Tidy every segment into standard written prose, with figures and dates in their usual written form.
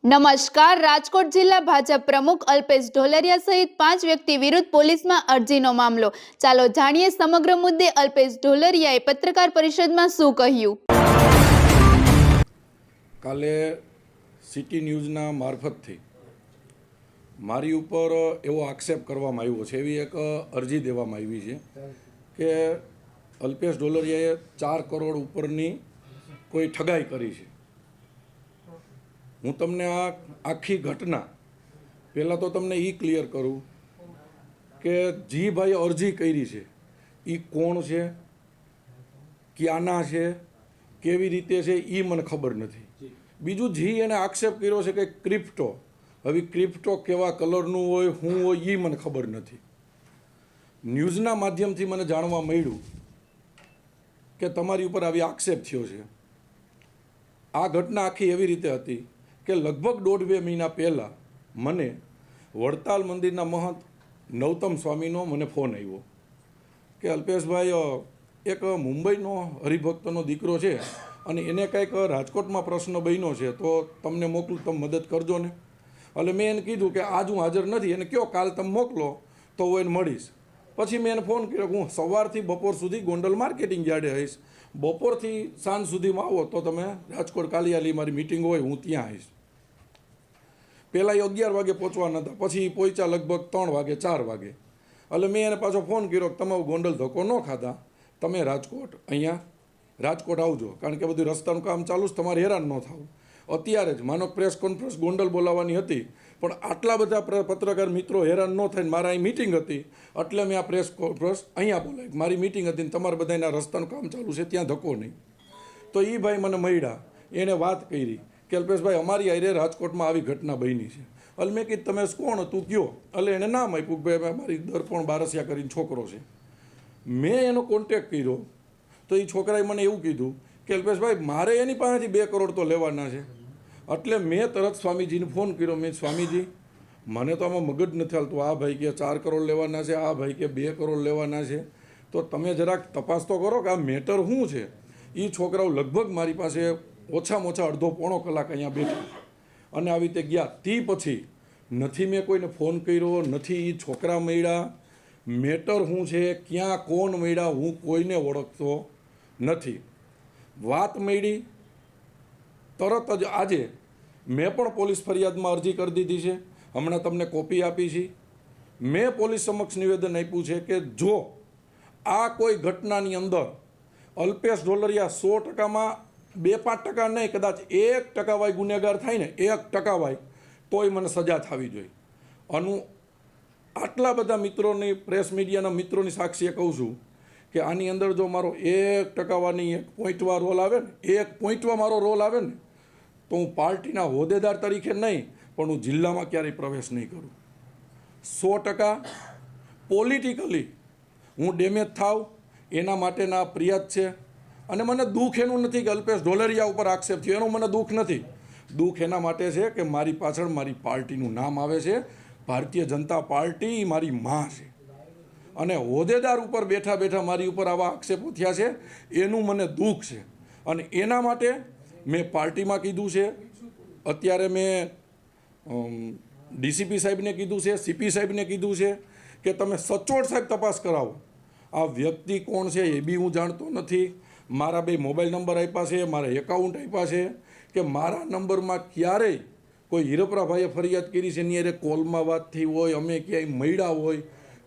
નમસ્કાર। રાજકોટ જિલ્લા ભાજપ પ્રમુખ અલ્પેશ ઢોલરિયા સહિત 5 વ્યક્તિ વિરુદ્ધ પોલીસમાં અરજીનો મામલો। ચાલો જાણીએ સમગ્ર મુદ્દે અલ્પેશ ઢોલરિયાએ પત્રકાર પરિષદમાં શું કહ્યું। કાલે સિટી ન્યૂઝના મારફતથી મારી ઉપર એવો આક્ષેપ કરવામાં આવ્યો છે, એવી એક અરજી દેવામાં આવી છે કે અલ્પેશ ઢોલરિયાએ 4 કરોડ ઉપરની કોઈ ઠગાઈ કરી છે। હું તમને આ આખી ઘટના પહેલાં તો તમને એ ક્લિયર કરું કે જી ભાઈ અરજી કરી છે એ કોણ છે, ક્યાંના છે, કેવી રીતે છે એ મને ખબર નથી। બીજું જી એને આક્ષેપ કર્યો છે કે ક્રિપ્ટો, હવે ક્રિપ્ટો કેવા કલરનું હોય શું હોય એ મને ખબર નથી। ન્યૂઝના માધ્યમથી મને જાણવા મળ્યું કે તમારી ઉપર આવી આક્ષેપ થયો છે। આ ઘટના આખી એવી રીતે હતી કે લગભગ 1.5-2 મહિના પહેલાં મને વડતાલ મંદિરના મહંત નવતમ સ્વામીનો મને ફોન આવ્યો કે અલ્પેશભાઈ એક મુંબઈનો હરિભક્તનો દીકરો છે અને એને કંઈક રાજકોટમાં પ્રશ્ન બન્યો છે, તો તમને મોકલું, તમે મદદ કરજો ને। એટલે મેં એને કીધું કે આજ હું હાજર નથી, એને કહો કાલ તમે મોકલો તો હું એને મળીશ। પછી મેં એને ફોન કર્યો કે હું સવારથી બપોર સુધી ગોંડલ માર્કેટિંગ યાર્ડે આવીશ, બપોરથી સાંજ સુધીમાં આવો તો તમે રાજકોટ કાલિયાલી મારી મિટિંગ હોય હું ત્યાં આવીશ। પહેલાં એ 11 વાગે પહોંચવાના હતા, પછી પહોંચ્યા લગભગ 3 વાગે 4 વાગે। એટલે મેં એને પાછો ફોન કર્યો કે તમે ગોંડલ ધક્કો ન ખાતા, તમે રાજકોટ અહીંયા રાજકોટ આવજો, કારણ કે બધું રસ્તાનું કામ ચાલુ છે, તમારે હેરાન ન થવું। અત્યારે જ માનો પ્રેસ કોન્ફરન્સ ગોંડલ બોલાવવાની હતી, પણ આટલા બધા પત્રકાર મિત્રો હેરાન ન થઈને મારા અહીં મિટિંગ હતી એટલે મેં આ પ્રેસ કોન્ફરન્સ અહીંયા બોલાવી। મારી મિટિંગ હતી ને તમારે બધાના રસ્તાનું કામ ચાલુ છે, ત્યાં ધક્કો નહીં। તો એ ભાઈ મને મળ્યા, એને વાત કરી કે અલ્પેશભાઈ અમારી આરે રાજકોટમાં આવી ઘટના બની છે। એટલે મેં કીધું તમે કોણ હતું કયો? એટલે એને નામ આપ્યું કે ભાઈ મારી દર્પણ બારસિયા કરીને છોકરો છે। મેં એનો કોન્ટેક્ટ કર્યો તો એ છોકરાએ મને એવું કીધું કે અલ્પેશભાઈ મારે એની પાસેથી 2 કરોડ તો લેવાના છે। એટલે મેં તરત સ્વામીજીને ફોન કર્યો, મેં સ્વામીજી મને તો આમાં મગજ નથી હાલતું, આ ભાઈ કે 4 કરોડ લેવાના છે, આ ભાઈ કે 2 કરોડ લેવાના છે, તો તમે જરાક તપાસ તો કરો કે આ મેટર શું છે। એ છોકરાઓ લગભગ મારી પાસે ઓછામાં ઓછા અડધો-પોણો કલાક અહીંયા બેઠા અને આવી રીતે ગયા। તે પછી નથી મેં કોઈને ફોન કર્યો, નથી એ છોકરા મળ્યા, મેટર શું છે, ક્યાં કોણ મળ્યા, હું કોઈને ઓળખતો નથી। વાત મળી તરત જ આજે મેં પણ પોલીસ ફરિયાદમાં અરજી કરી દીધી છે, હમણાં તમને કોપી આપી છે। મેં પોલીસ સમક્ષ નિવેદન આપ્યું છે કે જો આ કોઈ ઘટનાની અંદર અલ્પેશ ઢોલરિયા 100%માં 2-5% નહીં, કદાચ 1% વાય ગુનેગાર થાય ને, 1% વાય તોય મને સજા થવી જોઈએ। આનું આટલા બધા મિત્રોની, પ્રેસ મીડિયાના મિત્રોની સાક્ષીએ કહું છું કે આની અંદર જો મારો 1% વાની 1 પોઈન્ટવા રોલ આવે ને, 1 પોઈન્ટવા મારો રોલ આવે ને, તો હું પાર્ટીના હોદ્દેદાર તરીકે નહીં પણ હું જિલ્લામાં ક્યારેય પ્રવેશ નહીં કરું। 100% પોલિટિકલી હું ડેમેજ થાવ એના માટેના ફરિયાદ છે। અને મને દુઃખ એનું નથી કે અલ્પેશ ઢોલરિયા ઉપર આક્ષેપ થયો, એનું મને દુઃખ નથી। દુઃખ એના માટે છે કે મારી પાછળ મારી પાર્ટીનું નામ આવે છે, ભારતીય જનતા પાર્ટી મારી માં છે, અને હોદ્દેદાર ઉપર બેઠા બેઠા મારી ઉપર આવા આક્ષેપો થયા છે, એનું મને દુઃખ છે। અને એના માટે મેં પાર્ટીમાં કીધું છે, અત્યારે મેં ડીસીપી સાહેબને કીધું છે, સીપી સાહેબને કીધું છે કે તમે સચોટ સાહેબ તપાસ કરાવો। આ વ્યક્તિ કોણ છે એ બી હું જાણતો નથી। મારા 2 મોબાઈલ નંબર આપ્યા છે, મારા એકાઉન્ટ આપ્યા છે, કે મારા નંબરમાં ક્યારેય કોઈ હિરપરાભાઈએ ફરિયાદ કરી છે એની અરે કોલમાં વાત થઈ હોય, અમે ક્યાંય મળ્યા હોય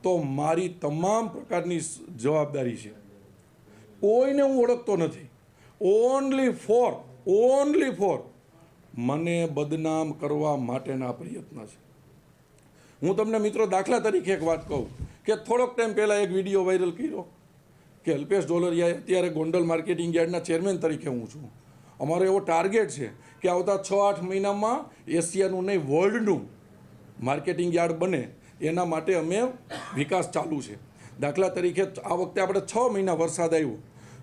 તો મારી તમામ પ્રકારની જવાબદારી છે। કોઈને હું ઓળખતો નથી, ઓનલી ફોર મને બદનામ કરવા માટેના પ્રયત્ન છે। હું તમને મિત્રો દાખલા તરીકે એક વાત કહું કે થોડોક ટાઈમ પહેલાં એક વિડીયો વાયરલ કર્યો કે અલ્પેશ ઢોલરિયાએ અત્યારે ગોંડલ માર્કેટિંગ યાર્ડના ચેરમેન તરીકે હું છું, અમારો એવો ટાર્ગેટ છે કે આવતા 6-8 મહિનામાં એશિયાનું નહીં વર્લ્ડનું માર્કેટિંગ યાર્ડ બને, એના માટે અમે વિકાસ ચાલુ છે। દાખલા તરીકે આ વખતે આપણે 6 મહિના વરસાદ આવ્યો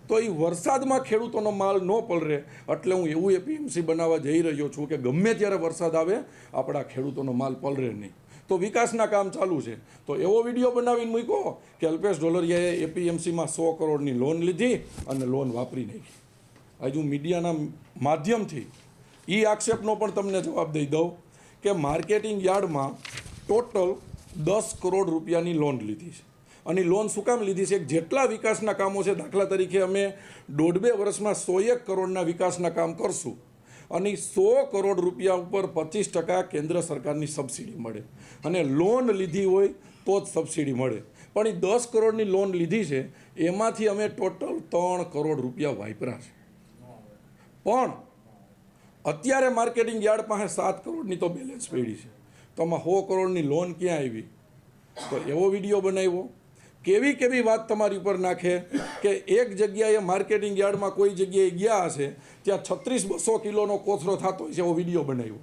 તો એ વરસાદમાં ખેડૂતોનો માલ ન પલરે, એટલે હું એવું એપીએમસી બનાવવા જઈ રહ્યો છું કે ગમે ત્યારે વરસાદ આવે આપણા ખેડૂતોનો માલ પલરે નહીં। તો વિકાસના કામ ચાલુ છે. તો એવો વિડીયો બનાવીને મૂક્યો કે અલ્પેશ ઢોલરિયાએ એપીએમસીમાં 100 કરોડની લોન લીધી અને લોન વાપરી નાખી. આજે હું મીડિયાના માધ્યમથી એ આક્ષેપનો પણ તમને જવાબ દઈ દઉં કે માર્કેટિંગ યાર્ડમાં ટોટલ 10 કરોડ રૂપિયાની લોન લીધી છે. અને લોન શું કામ લીધી છે? જેટલા વિકાસના કામો છે, દાખલા તરીકે અમે 1.5 વર્ષમાં 101 કરોડના વિકાસના કામ કરશું અને 100 કરોડ રૂપિયા ઉપર 25% કેન્દ્ર સરકારની સબસિડી મળે અને લોન લીધી હોય તો જ સબસિડી મળે. પણ એ 10 કરોડની લોન લીધી છે એમાંથી અમે ટોટલ 3 કરોડ રૂપિયા વાપર્યા છે. પણ અત્યારે માર્કેટિંગ યાર્ડ પાસે 7 કરોડની તો બેલેન્સ પડી છે. તો આમાં 100 કરોડની લોન ક્યાં આવી? તો એવો વિડીયો બનાવ્યો. કેવી વાત તમારી ઉપર નાખે કે એક જગ્યાએ માર્કેટિંગ યાર્ડમાં કોઈ જગ્યાએ ગયા હશે ત્યાં 3600 કિલોનો કોથળો થતો હોય છે, એવો વિડીયો બનાવ્યો.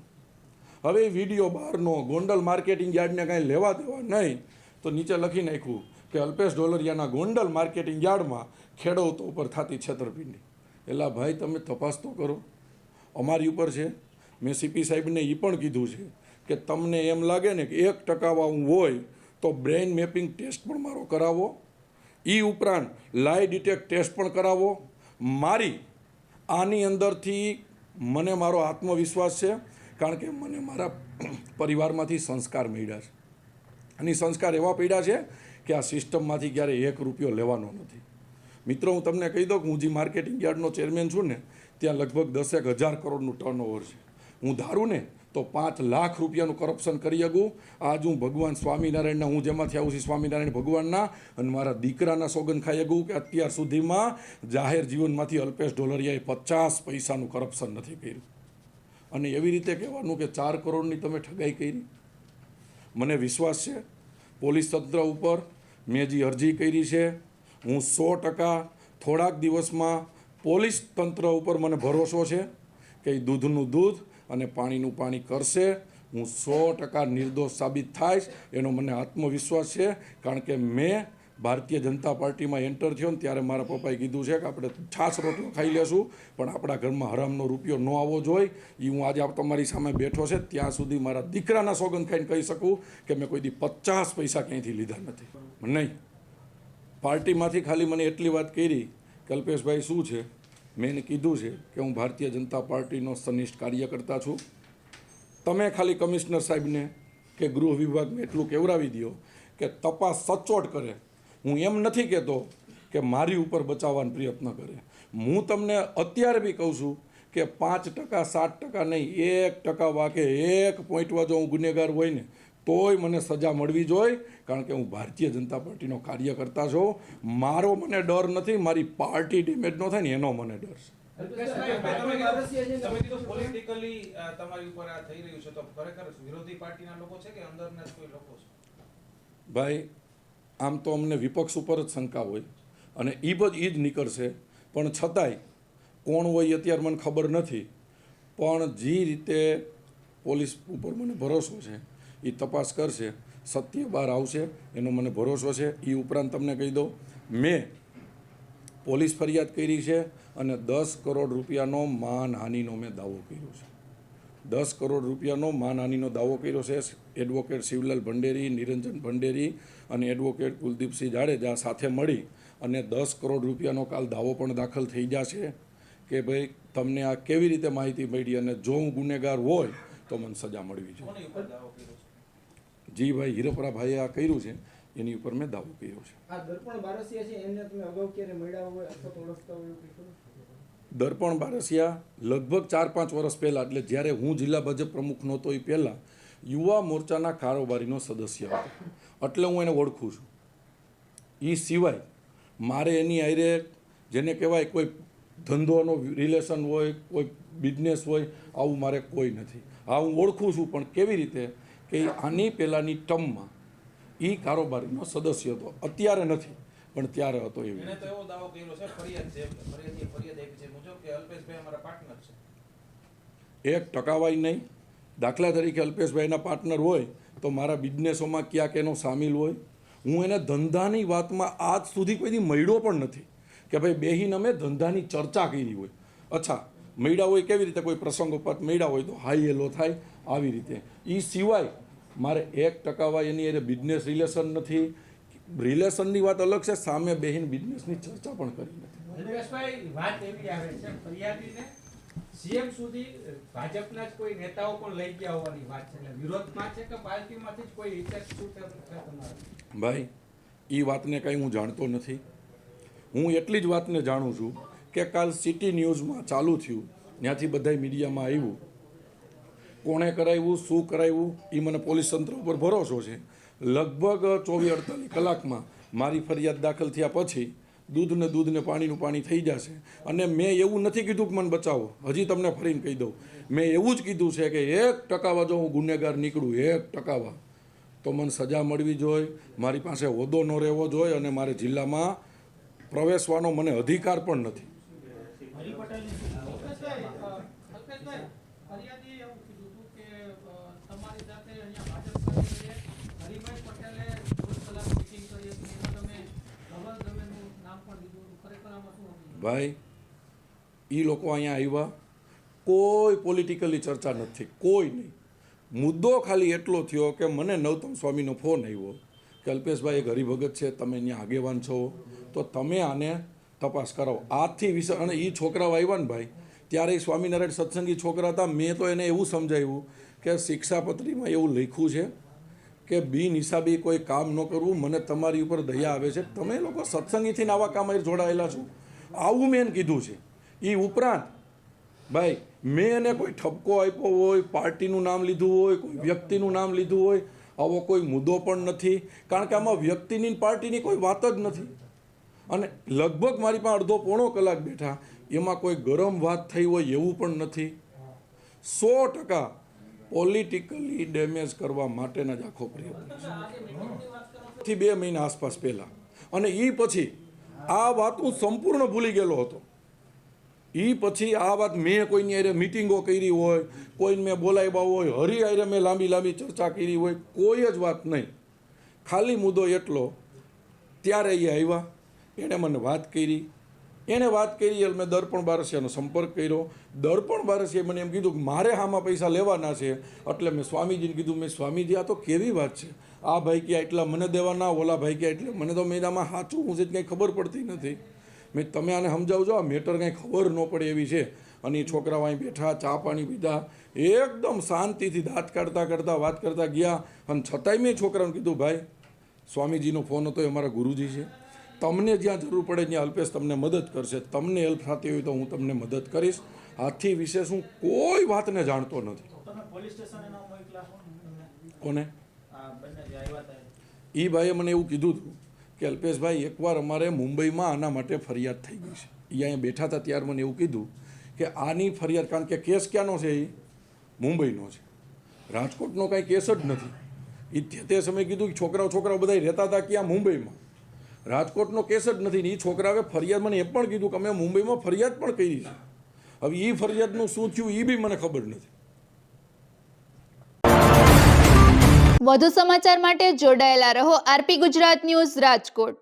હવે એ વિડીયો બહારનો ગોંડલ માર્કેટિંગ યાર્ડને કાંઈ લેવા દેવા નહીં તો નીચે લખી નાખ્યું કે અલ્પેશ ઢોલરિયાના ગોંડલ માર્કેટિંગ યાર્ડમાં ખેડૂતો ઉપર થતી છેતરપિંડી. એલા ભાઈ, તમે તપાસ તો કરો. અમારી ઉપર છે. મેં સીપી સાહેબને એ પણ કીધું છે કે તમને એમ લાગે ને કે 1% વાળું હોય તો બ્રેઇન મેપિંગ ટેસ્ટ પણ મારો કરાવો. એ ઉપરાંત લાઈ ડિટેક્ટ ટેસ્ટ પણ કરાવો. મારી આની અંદરથી મને મારો આત્મવિશ્વાસ છે, કારણ કે મને મારા પરિવારમાંથી સંસ્કાર મળ્યા છે અને સંસ્કાર એવા પડ્યા છે કે આ સિસ્ટમમાંથી ક્યારે 1 રૂપિયો લેવાનો નથી. મિત્રો, હું તમને કહી દઉં કે હું જે માર્કેટિંગ યાર્ડનો ચેરમેન છું ને, ત્યાં લગભગ 10,000 કરોડનું ટર્નઓવર છે. હું ધારું ને તો 5 લાખ રૂપિયાનું કરપ્શન કરી શકું. આજ હું ભગવાન સ્વામિનારાયણના, હું જેમાંથી આવું છું સ્વામિનારાયણ ભગવાનના અને મારા દીકરાના સોગંદ ખાઈ શકું કે અત્યાર સુધીમાં જાહેર જીવનમાંથી અલ્પેશ ઢોલરિયાએ 50 પૈસાનું કરપ્શન નથી કર્યું. અને એવી રીતે કહેવાનું કે 4 કરોડની તમે ઠગાઈ કરી. મને વિશ્વાસ છે પોલીસ તંત્ર ઉપર. મેં જે અરજી કરી છે, હું 100% થોડાક દિવસમાં પોલીસ તંત્ર ઉપર મને ભરોસો છે કે એ દૂધનું દૂધ અને પાણીનું પાણી કરશે. હું 100% નિર્દોષ સાબિત થાઈશ એનો મને આત્મવિશ્વાસ છે. કારણ કે મેં ભારતીય જનતા પાર્ટીમાં એન્ટર થયો ને ત્યારે મારા પપ્પાએ કીધું છે કે આપણે છાશ રોટલો ખાઈ લેશું પણ આપણા ઘરમાં હરામનો રૂપિયો ન આવવો જોઈએ. એ હું આજે તમારી સામે બેઠો છે ત્યાં સુધી મારા દીકરાના સોગંદ ખાઈને કહી શકું કે મેં કોઈ દી 50 પૈસા ક્યાંયથી લીધા નથી. નહીં, પાર્ટીમાંથી ખાલી મને એટલી વાત કરી કે અલ્પેશભાઈ શું છે, મેં એને કીધું છે કે હું ભારતીય જનતા પાર્ટીનો સનિષ્ઠ કાર્યકર્તા છું. તમે ખાલી કમિશનર સાહેબને કે ગૃહ વિભાગને એટલું કહેવરાવી દો કે તપાસ સચોટ કરે. હું એમ નથી કહેતો કે મારી ઉપર બચાવવાનો પ્રયત્ન કરે. હું તમને અત્યારે બી કહું છું કે 5%, 7% નહીં, 1% વાકે 1 પોઈન્ટમાં જો હું ગુનેગાર હોય ને તોય મને સજા મળવી જોઈએ. કારણ કે હું ભારતીય જનતા પાર્ટીનો કાર્યકર્તા છું. મારો મને ડર નથી, મારી પાર્ટી ડેમેજ ન થાય ને એનો મને ડર છે. પોલિટિકલી તમારી ઉપર આ થઈ રહ્યું છે તો ખરેખર વિરોધી પાર્ટીના લોકો છે કે અંદરના જ કોઈ લોકો છે? ભાઈ, આમ તો અમને વિપક્ષ ઉપર જ શંકા હોય અને એ જ નીકળશે. પણ છતાંય કોણ હોય અત્યારે મને ખબર નથી. પણ જે રીતે પોલીસ ઉપર મને ભરોસો છે એ તપાસ કરશે, સત્ય બહાર આવશે એનો મને ભરોસો છે. એ ઉપરાંત તમને કહી દઉં, મેં પોલીસ ફરિયાદ કરી છે અને 10 કરોડ રૂપિયાનો માનહાનિનો મેં દાવો કર્યો છે. 10 કરોડ રૂપિયાનો માનહાનિનો દાવો કર્યો છે. એડવોકેટ શિવલાલ ભંડેરી, નિરંજન ભંડેરી અને એડવોકેટ કુલદીપસિંહ જાડેજા સાથે મળી અને 10 કરોડ રૂપિયાનો કાલ દાવો પણ દાખલ થઈ જશે કે ભાઈ તમને આ કેવી રીતે માહિતી મળી અને જો હું ગુનેગાર હોય તો મને સજા મળવી જોઈએ. કોની ઉપર દાવો કર્યો છે? જી ભાઈ, હિરપરાભાઈએ આ કર્યું છે એની ઉપર મેં દાવો કર્યો છે. આ દર્પણ બારસિયા છે એમને તમે અગાઉ ક્યારે મળ્યા હોય અથવા તો ઓળખતા હોય એવું કંઈ ખરું? દર્પણ બારસિયા લગભગ 4-5 વર્ષ પહેલાં, એટલે જ્યારે હું જિલ્લા ભાજપ પ્રમુખ નહોતો એ પહેલાં યુવા મોરચાના કારોબારીનો સદસ્ય હતો, એટલે હું એને ઓળખું છું. એ સિવાય મારે એની હારે જેને કહેવાય કોઈ ધંધોનો રિલેશન હોય, કોઈ બિઝનેસ હોય, આવું મારે કોઈ નથી. હા, હું ઓળખું છું પણ કેવી રીતે કે આની પહેલાંની ટર્મમાં એ કારોબારીનો સદસ્ય હતો. અત્યારે નથી પણ ત્યારે હતો. એવી એને તો એવો દાવો કર્યો છે, ફરિયાદ આપી છે મુજબ કે અલ્પેશભાઈ અમારા પાર્ટનર છે. 1% નહીં. દાખલા તરીકે અલ્પેશભાઈના પાર્ટનર હોય તો મારા બિઝનેસોમાં ક્યાંક એનો સામેલ હોય. હું એને ધંધાની વાતમાં આજ સુધી કોઈ દી મળ્યો પણ નથી કે ભાઈ બેહીને અમે ધંધાની ચર્ચા કરી હોય. અચ્છા, મળ્યા હોય કેવી રીતે, કોઈ પ્રસંગોપાત મળ્યા હોય તો હાઈ હેલો થાય આવી રીતે. એ સિવાય મારે 1% એની એ બિઝનેસ રિલેશન નથી. રિલેશનની વાત અલગ છે, સામે બેહીને બિઝનેસની ચર્ચા પણ કરી નથી. અલ્પેશભાઈ, વાત એવી આવે છે ફરિયાદીને સીએમ સુધી ભાજપના જ કોઈ નેતાઓ પણ લઈ ગયા હોવાની વાત છે. એટલે વિરોધમાં છે કે પાર્ટીમાંથી જ કોઈ ઇફેક્ટ શું છે તમારે? ભાઈ એ વાતને કાંઈ હું જાણતો નથી. હું એટલી જ વાતને જાણું છું કે કાલ સિટી ન્યૂઝમાં ચાલુ થયું, ત્યાંથી બધા મીડિયામાં આવ્યું. કોણે કરાવ્યું, શું કરાવ્યું, એ મને પોલીસ તંત્ર ઉપર ભરોસો છે. લગભગ 24-48 કલાકમાં મારી ફરિયાદ દાખલ થયા પછી દૂધને પાણીનું પાણી થઈ જશે. અને મેં એવું નથી કીધું કે મને બચાવો. હજી તમને ફરીને કહી દઉં, મેં એવું જ કીધું છે કે 1% જો હું ગુનેગાર નીકળું 1% તો મને સજા મળવી જોઈએ, મારી પાસે હોદ્દો ન રહેવો જોઈએ અને મારે જિલ્લામાં પ્રવેશવાનો મને અધિકાર પણ નથી. અલ્પેશભાઈ, ફરિયાદી એવું કીધું હતું કે તમારી સાથે અહીંયા ભાજપ કાર્યાલયે હરિભાઈ પટેલે 2 કલાક મીટિંગ કરી હતી, એમાં તમે ધવલ દવેનું નામ પણ લીધું હતું. ખરેખર આમાં શું હતું? ભાઈ એ લોકો અહીંયા આવ્યા, કોઈ પોલિટિકલી ચર્ચા નથી, કોઈ નહીં. મુદ્દો ખાલી એટલો થયો કે મને નવતમ સ્વામીનો ફોન આવ્યો કે અલ્પેશભાઈ એક હરિભગત છે, તમે અહીંયા આગેવાન છો, તો તમે આને તપાસ કરાવો. આથી વિશે અને એ છોકરાઓ આવ્યા ને ભાઈ, ત્યારે સ્વામિનારાયણ સત્સંગી છોકરા હતા. મેં તો એને એવું સમજાવ્યું કે શિક્ષાપત્રીમાં એવું લખ્યું છે કે બિનહિસાબી કોઈ કામ ન કરવું, મને તમારી ઉપર દયા આવે છે, તમે લોકો સત્સંગીથી આવા કામ જોડાયેલા છો, આવું મેં એને કીધું છે. એ ઉપરાંત ભાઈ મેં એને કોઈ ઠપકો આપ્યો હોય, પાર્ટીનું નામ લીધું હોય, કોઈ વ્યક્તિનું નામ લીધું હોય, આવો કોઈ મુદ્દો પણ નથી. કારણ કે આમાં વ્યક્તિની પાર્ટીની કોઈ વાત જ નથી. અને લગભગ મારી પાસે અડધો પોણો કલાક બેઠા, એમાં કોઈ ગરમ વાત થઈ હોય એવું પણ નથી. 100% પોલિટિકલી ડેમેજ કરવા માટેના જ આખો પ્રયત્ન છે. 2 મહિના આસપાસ પહેલાં. અને એ પછી આ વાત હું સંપૂર્ણ ભૂલી ગયેલો હતો. એ પછી આ વાત મેં કોઈની હારે મિટિંગો કરી હોય, કોઈને મેં બોલાવ્યા હોય, હરી હારે મેં લાંબી ચર્ચા કરી હોય, કોઈ જ વાત નહીં. ખાલી મુદ્દો એટલો, ત્યારે એ આવ્યા, એણે મને વાત કરી. એટલે મેં દર્પણ બારસિયાનો સંપર્ક કર્યો. દર્પણ બારસિયાએ મને એમ કીધું કે મારે આમાં પૈસા લેવાના છે. એટલે મેં સ્વામીજીને કીધું, મેં સ્વામીજી આ તો કેવી વાત છે, આ ભાઈ કે એટલા મને દેવાના, ઓલા ભાઈ કે એટલે મને તો મેદામાં સાચું હું છે કંઈ ખબર પડતી નથી. મેં તમે આને સમજાવજો, આ મેટર કંઈ ખબર ન પડે એવી છે. અને એ છોકરાઓ અહીં બેઠા, ચા પાણી પીધા, એકદમ શાંતિથી દાંત કાઢતા વાત કરતા ગયા. અને છતાંય મેં છોકરાઓને કીધું, ભાઈ સ્વામીજીનો ફોન હતો, એ અમારા ગુરુજી છે, તમને જ્યાં જરૂર પડે ત્યાં અલ્પેશ તમને મદદ કરશે, તમને હેલ્પ થતી હોય તો હું તમને મદદ કરીશ. આથી વિશેષ હું કોઈ વાતને જાણતો નથી. કોને? એ ભાઈએ મને એવું કીધું હતું કે અલ્પેશભાઈ એકવાર અમારે મુંબઈમાં આના માટે ફરિયાદ થઈ ગઈ છે. એ અહીંયા બેઠા હતા ત્યારે મને એવું કીધું કે આની ફરિયાદ, કારણ કે કેસ ક્યાંનો છે, એ મુંબઈનો છે, રાજકોટનો કાંઈ કેસ જ નથી. એ તે સમયે કીધું કે છોકરાઓ બધા રહેતા હતા ક્યાં, મુંબઈમાં. રાજકોટનો કેસ જ નથી. ને એ છોકરાએ ફરિયાદ મને એ પણ કીધું કે અમે મુંબઈમાં ફરિયાદ પણ કરી છે. હવે એ ફરિયાદનું શું થયું એ બી મને ખબર નથી. વધુ સમાચાર માટે જોડાયેલા રહો આરપી ગુજરાત ન્યૂઝ રાજકોટ.